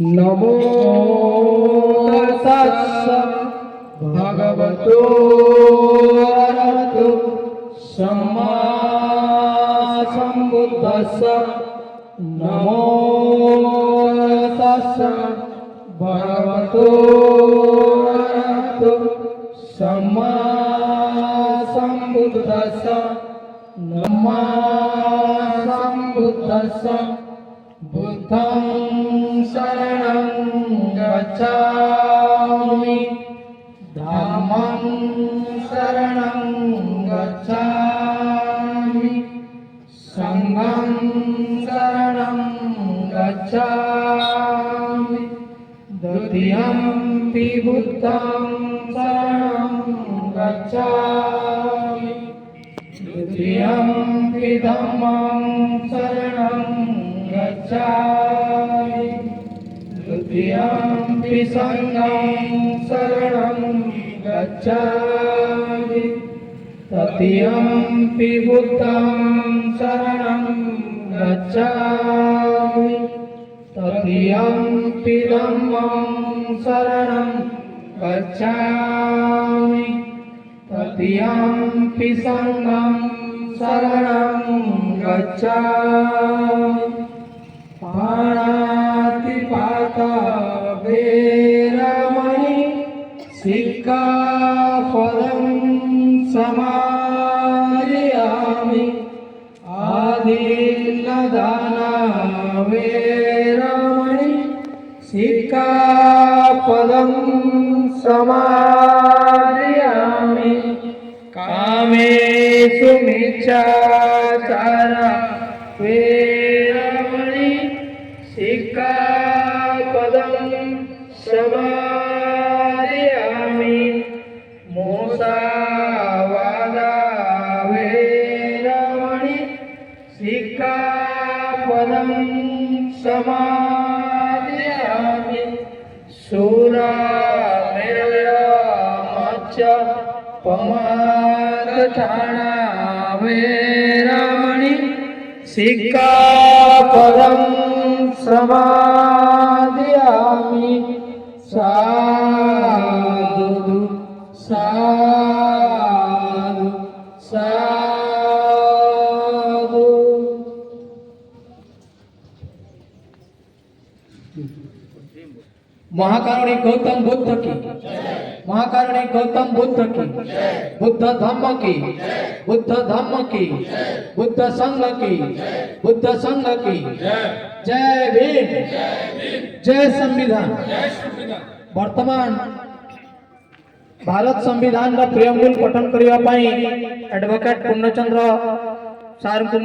नमो तस्स भगवतो अरहतो सम्मा सम्बुद्धस्स। नमो तस्स भगवतो अरहतो सम्मा सम्बुद्धस्स। नमो सम्बुद्धस्स। बुद्धं शरणं गच्छामि, धम्मं शरणं गच्छामि, संघं शरणं गच्छामि, द्वितीयंपि बुद्धं शरणं गच्छामि, तृतीयंपि धम्मं शरणं गच्छामि, तृतीयंपि संघं शरणं गच्छामि, तृतीयंपि बुद्धं शरणं गच्छामि, तृतीयंपि धम्मं शरणं गच्छामि, तृतीयंपि संघं शरणं गच्छामि। पाणातिपाता वेरमणि सिक्खापदं समादयामि। आदिन्नदाना वेरमणि सिक्खापदं समादयामि। कामेषु मिच्छाचारा वेरमणि सिक्खापदं समादयामि। मुसावादा वेरमणि सिक्खापदं समादयामि। शूरमेरय पमादठाना वेरमणि सिक्खापदं समादयामि। साधु साधु साधु। महाकारुणिक गौतम बुद्ध की, महाकारुणिक गौतम बुद्ध की, बुद्ध धम्म की, बुद्ध धम्म की, बुद्ध संघ की, बुद्ध संघ की जय भीम, जय संविधान। वर्तमान भारत संविधान का प्रियम्बुल पठन करने एडवोकेट पूर्णचंद्र सार को